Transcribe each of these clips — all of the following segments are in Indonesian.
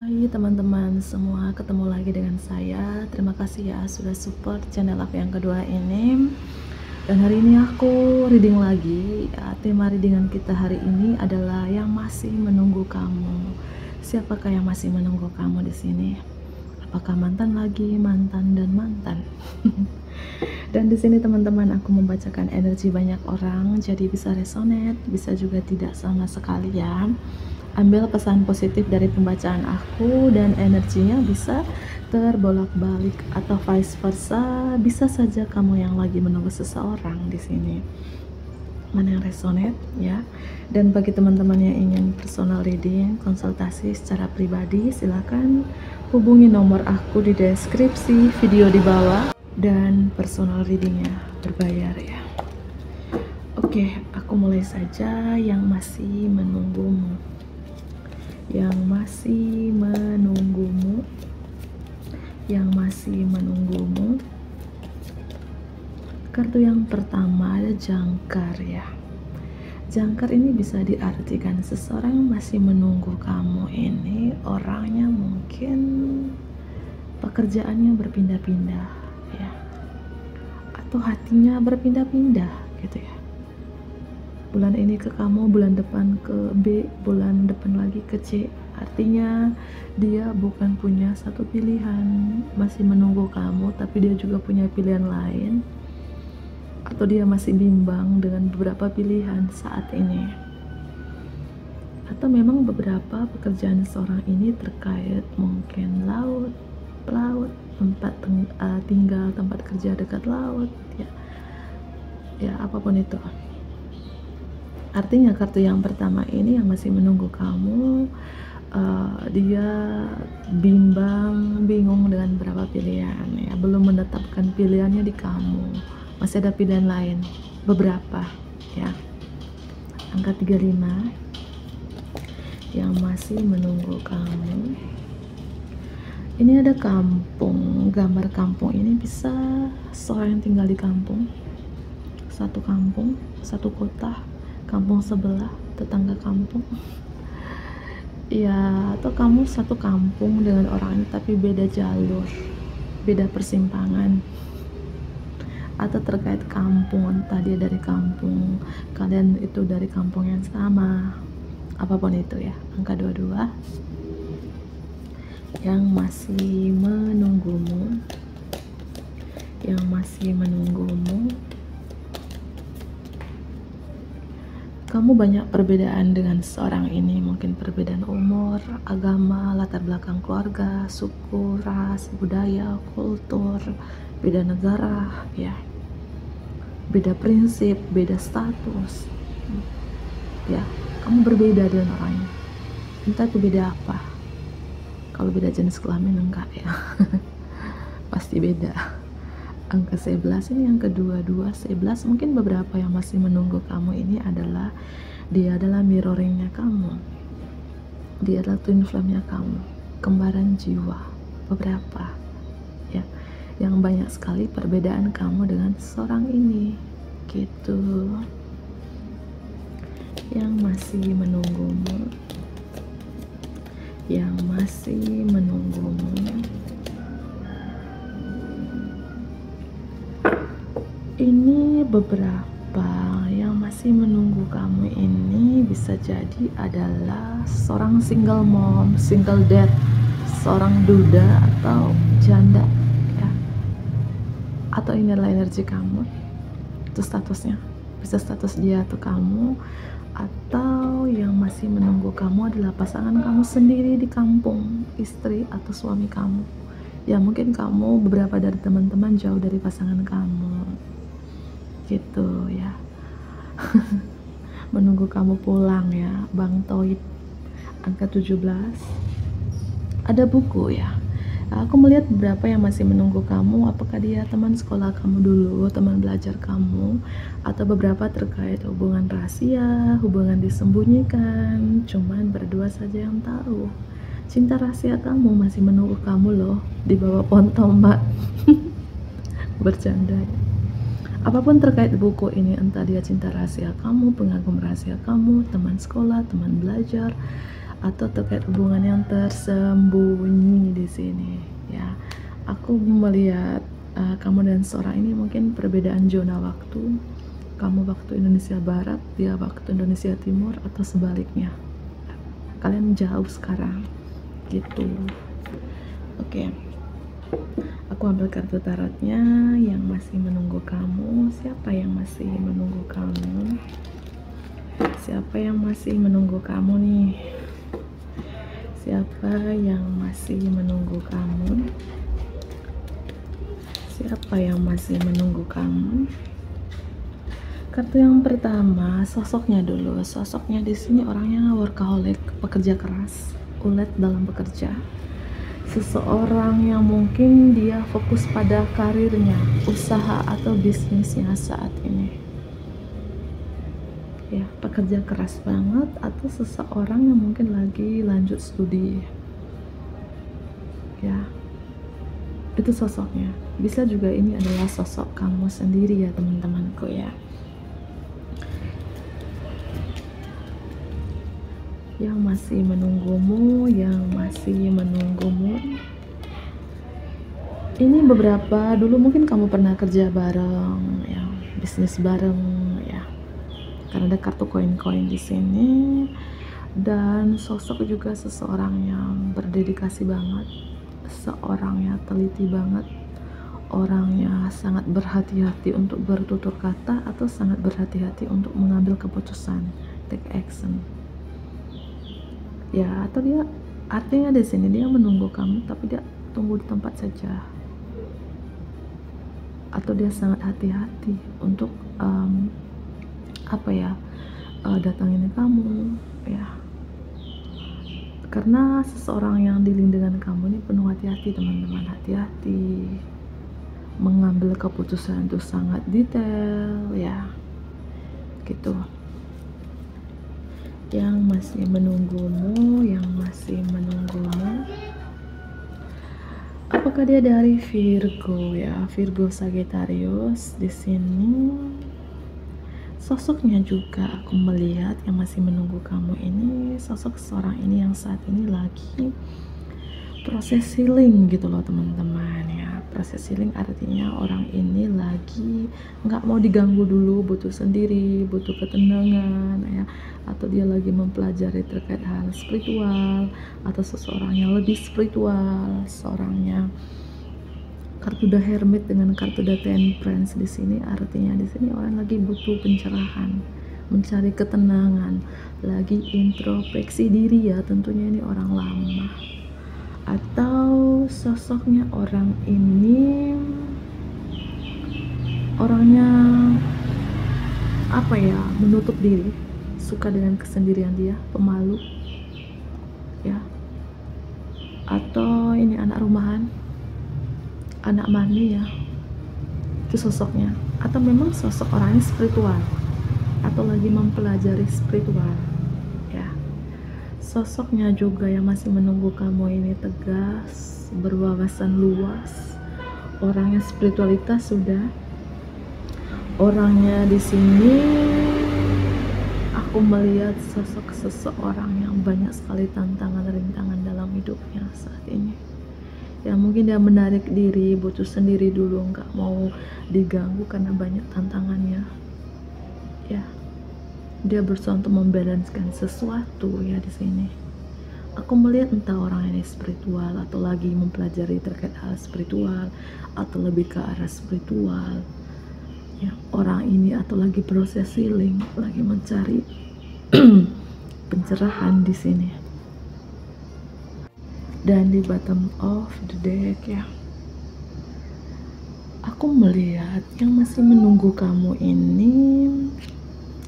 Hai teman-teman semua, ketemu lagi dengan saya. Terima kasih ya sudah support channel aku yang kedua ini. Dan hari ini aku reading lagi. Tema readingan kita hari ini adalah yang masih menunggu kamu. Siapakah yang masih menunggu kamu di sini? Apakah mantan lagi, mantan dan mantan? Dan di sini teman-teman aku membacakan energi banyak orang, jadi bisa resonate, bisa juga tidak sama sekali ya. Ambil pesan positif dari pembacaan aku dan energinya bisa terbolak-balik atau vice versa. Bisa saja kamu yang lagi menunggu seseorang di sini. Mana yang resonate ya. Dan bagi teman-teman yang ingin personal reading, konsultasi secara pribadi, silakan hubungi nomor aku di deskripsi video di bawah, dan personal readingnya berbayar ya. Oke, aku mulai saja. Yang masih menunggumu, yang masih menunggumu, yang masih menunggumu. Kartu yang pertama ada jangkar ya. Jangkar ini bisa diartikan seseorang yang masih menunggu kamu ini orangnya mungkin pekerjaannya berpindah-pindah ya, atau hatinya berpindah-pindah gitu ya. Bulan ini ke kamu, bulan depan ke B, bulan depan lagi ke C. Artinya dia bukan punya satu pilihan, masih menunggu kamu, tapi dia juga punya pilihan lain. Atau dia masih bimbang dengan beberapa pilihan saat ini. Atau memang beberapa pekerjaan seorang ini terkait mungkin laut, pelaut, tempat tinggal, tempat kerja dekat laut ya. Ya, apapun itu. Artinya kartu yang pertama ini yang masih menunggu kamu, dia bingung dengan beberapa pilihan ya, belum menetapkan pilihannya di kamu, masih ada pilihan lain beberapa ya. Angka 35 yang masih menunggu kamu. Ini ada kampung, gambar kampung ini bisa seorang yang tinggal di kampung, satu kota, kampung sebelah, tetangga kampung ya, atau kamu satu kampung dengan orang ini tapi beda jalur, beda persimpangan, atau terkait kampung, entah dia dari kampung, kalian itu dari kampung yang sama, apapun itu ya. Angka 22 yang masih menunggumu, yang masih menunggumu. Kamu banyak perbedaan dengan seorang ini, mungkin perbedaan umur, agama, latar belakang keluarga, suku, ras, budaya, kultur, beda negara ya, beda prinsip, beda status ya. Kamu berbeda dengan orangnya, entah itu beda apa. Kalau beda jenis kelamin enggak ya pasti beda. Angka 11 ini yang kedua, 11. Mungkin beberapa yang masih menunggu kamu ini adalah dia adalah mirroringnya kamu, dia adalah twin flame-nya kamu, kembaran jiwa beberapa ya, yang banyak sekali perbedaan kamu dengan seorang ini gitu. Yang masih menunggumu, yang masih menunggumu. Ini beberapa yang masih menunggu kamu ini bisa jadi adalah seorang single mom, single dad, seorang duda atau janda ya. Atau ini adalah energi kamu, itu statusnya, bisa status dia atau kamu. Atau yang masih menunggu kamu adalah pasangan kamu sendiri di kampung, istri atau suami kamu ya. Mungkin kamu, beberapa dari teman-teman jauh dari pasangan kamu gitu ya menunggu kamu pulang ya, Bang Toit. Angka 17 ada buku ya. Aku melihat beberapa yang masih menunggu kamu, apakah dia teman sekolah kamu dulu, teman belajar kamu, atau beberapa terkait hubungan rahasia, hubungan disembunyikan, cuman berdua saja yang tahu. Cinta rahasia kamu masih menunggu kamu loh di bawah pohon tomat bercanda ya. Apapun terkait buku ini, entah dia cinta rahasia kamu, pengagum rahasia kamu, teman sekolah, teman belajar, atau terkait hubungan yang tersembunyi di sini ya. Aku melihat kamu dan seorang ini mungkin perbedaan zona waktu. Kamu waktu Indonesia Barat, dia waktu Indonesia Timur, atau sebaliknya. Kalian jauh sekarang gitu. Oke. Aku ambil kartu tarotnya yang masih menunggu kamu. Siapa yang masih menunggu kamu? Siapa yang masih menunggu kamu nih? Siapa yang masih menunggu kamu? Siapa yang masih menunggu kamu? Kartu yang pertama, sosoknya dulu. Sosoknya di sini orangnya workaholic, pekerja keras, ulet dalam bekerja. Seseorang yang mungkin dia fokus pada karirnya, usaha atau bisnisnya saat ini. Ya, pekerja keras banget, atau seseorang yang mungkin lagi lanjut studi. Ya, itu sosoknya. Bisa juga ini adalah sosok kamu sendiri ya teman-temanku ya. Yang masih menunggumu, yang masih menunggumu. Ini beberapa dulu mungkin kamu pernah kerja bareng, ya, bisnis bareng ya. Karena ada kartu koin-koin di sini. Dan sosok juga seseorang yang berdedikasi banget, seorang yang teliti banget, orangnya sangat berhati-hati untuk bertutur kata atau sangat berhati-hati untuk mengambil keputusan, take action. Ya, atau dia artinya di sini dia menunggu kamu tapi dia tunggu di tempat saja. Atau dia sangat hati-hati untuk datangin kamu ya. Karena seseorang yang dealing dengan kamu ini penuh hati-hati teman-teman, hati-hati mengambil keputusan itu sangat detail ya gitu. Yang masih menunggumu, yang masih menunggumu. Apakah dia dari Virgo ya? Virgo Sagittarius di sini. Sosoknya juga aku melihat yang masih menunggu kamu ini, sosok seorang ini yang saat ini lagi proses healing gitu loh teman-teman ya. Proses healing artinya orang ini lagi nggak mau diganggu dulu, butuh sendiri, butuh ketenangan ya. Atau dia lagi mempelajari terkait hal spiritual, atau seseorang yang lebih spiritual, seorangnya. Kartu The Hermit dengan kartu The Temperance di sini artinya di sini orang lagi butuh pencerahan, mencari ketenangan, lagi introspeksi diri ya, tentunya ini orang lama. Atau sosoknya orang ini orangnya menutup diri, suka dengan kesendirian dia, pemalu ya. Atau ini anak rumahan, anak mani ya, itu sosoknya. Atau memang sosok orangnya spiritual atau lagi mempelajari spiritual ya. Sosoknya juga yang masih menunggu kamu ini tegas, berwawasan luas, orangnya spiritualitas sudah. Orangnya di sini aku melihat sosok seseorang yang banyak sekali tantangan rintangan dalam hidupnya saat ini. Ya mungkin dia menarik diri, butuh sendiri dulu, nggak mau diganggu karena banyak tantangannya. Ya, dia berusaha untuk membalanskan sesuatu ya di sini. Aku melihat entah orang ini spiritual atau lagi mempelajari terkait hal spiritual atau lebih ke arah spiritual. Ya, orang ini atau lagi proses healing, lagi mencari pencerahan di sini. Dan di bottom of the deck ya, aku melihat yang masih menunggu kamu ini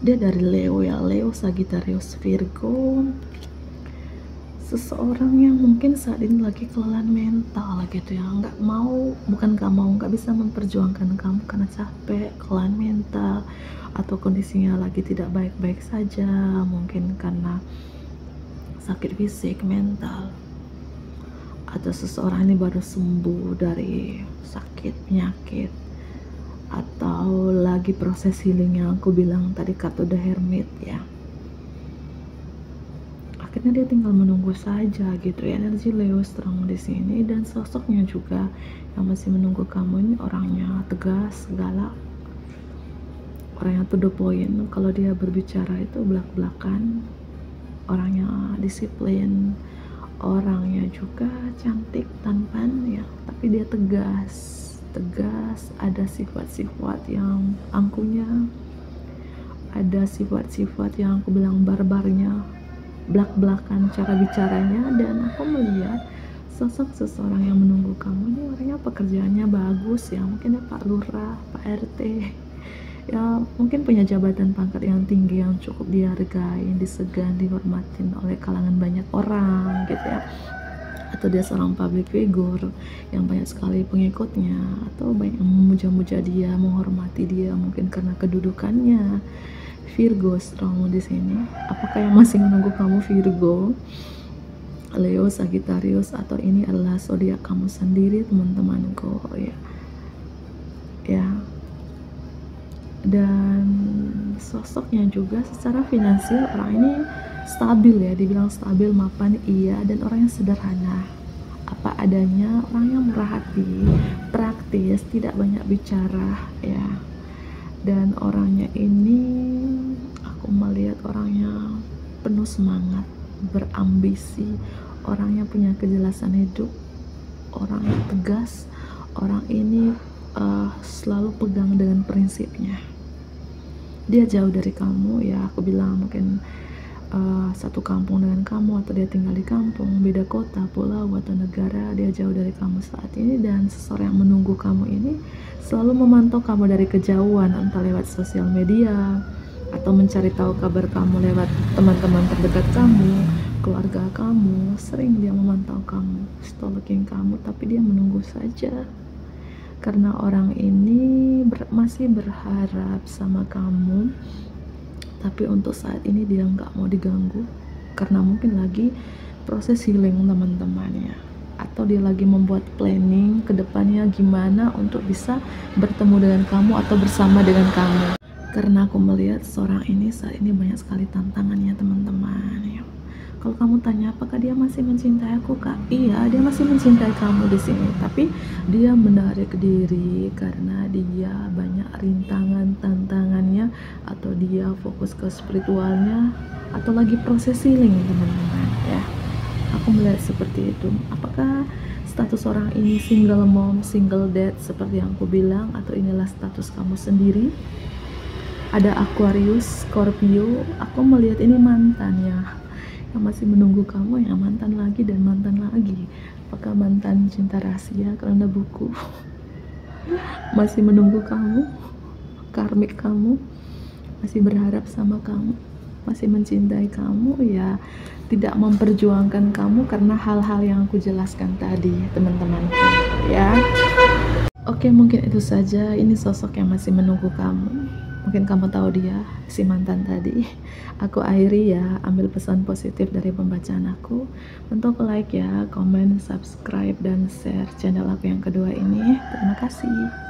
dia dari Leo ya, Leo, Sagittarius, Virgo. Seseorang yang mungkin saat ini lagi kelelahan mental gitu ya, nggak bisa memperjuangkan kamu karena capek, kelelahan mental, atau kondisinya lagi tidak baik-baik saja, mungkin karena sakit fisik, mental. Atau seseorang ini baru sembuh dari sakit, penyakit, atau lagi proses healing yang aku bilang tadi, kartu The Hermit ya. akhirnya dia tinggal menunggu saja gitu ya. Energi Leo strong di sini, dan sosoknya juga yang masih menunggu kamu ini orangnya tegas, galak, orangnya to the point. Kalau dia berbicara itu belak-belakan, orangnya disiplin, orangnya juga cantik, tampan ya, tapi dia tegas, ada sifat-sifat yang angkuhnya, ada sifat-sifat yang aku bilang barbarnya, belak-belakan cara bicaranya. Dan aku melihat sosok seseorang yang menunggu kamu ini orangnya pekerjaannya bagus ya, mungkin ya Pak Lurah, Pak RT ya, mungkin punya jabatan pangkat yang tinggi yang cukup dihargai, disegan, dihormatin oleh kalangan banyak orang gitu ya, atau dia seorang public figure yang banyak sekali pengikutnya, atau banyak yang memuja-muja dia, menghormati dia mungkin karena kedudukannya. Virgo strong di sini. Apakah yang masih menunggu kamu Virgo, Leo, Sagittarius, atau ini adalah zodiak kamu sendiri teman-temanku ya. Ya. Dan sosoknya juga secara finansial orang ini stabil ya, dibilang stabil, mapan iya, dan orangnya sederhana, apa adanya, orangnya murah hati, praktis, tidak banyak bicara ya. Dan orangnya ini aku melihat orangnya penuh semangat, berambisi, orangnya punya kejelasan hidup, orangnya tegas, orang ini selalu pegang dengan prinsipnya. Dia jauh dari kamu ya, aku bilang mungkin satu kampung dengan kamu, atau dia tinggal di kampung, beda kota, pulau, atau negara, dia jauh dari kamu saat ini. Dan seseorang yang menunggu kamu ini selalu memantau kamu dari kejauhan, entah lewat sosial media atau mencari tahu kabar kamu lewat teman-teman terdekat kamu, keluarga kamu. Sering dia memantau kamu, stalking kamu, tapi dia menunggu saja karena orang ini masih berharap sama kamu. Tapi untuk saat ini dia nggak mau diganggu karena mungkin lagi proses healing teman-teman ya, atau dia lagi membuat planning ke depannya gimana untuk bisa bertemu dengan kamu atau bersama dengan kamu. Karena aku melihat seorang ini saat ini banyak sekali tantangannya teman-teman ya. Kalau kamu tanya apakah dia masih mencintai aku kak, iya dia masih mencintai kamu di sini, tapi dia menarik diri karena dia banyak rintangan, tantangannya, atau dia fokus ke spiritualnya, atau lagi proses healing teman-teman ya. Aku melihat seperti itu. Apakah status orang ini single mom, single dad seperti yang aku bilang, atau inilah status kamu sendiri? Ada Aquarius, Scorpio. Aku melihat ini mantan ya, yang masih menunggu kamu, yang mantan lagi dan mantan lagi. Apakah mantan cinta rahasia karena buku masih menunggu kamu, karmik kamu masih berharap sama kamu, masih mencintai kamu ya, tidak memperjuangkan kamu karena hal-hal yang aku jelaskan tadi teman-teman ya. Oke, mungkin itu saja. Ini sosok yang masih menunggu kamu. Mungkin kamu tahu dia, si mantan tadi. Aku akhiri ya, ambil pesan positif dari pembacaan aku. Bantu aku like ya, komen, subscribe, dan share channel aku yang kedua ini. Terima kasih.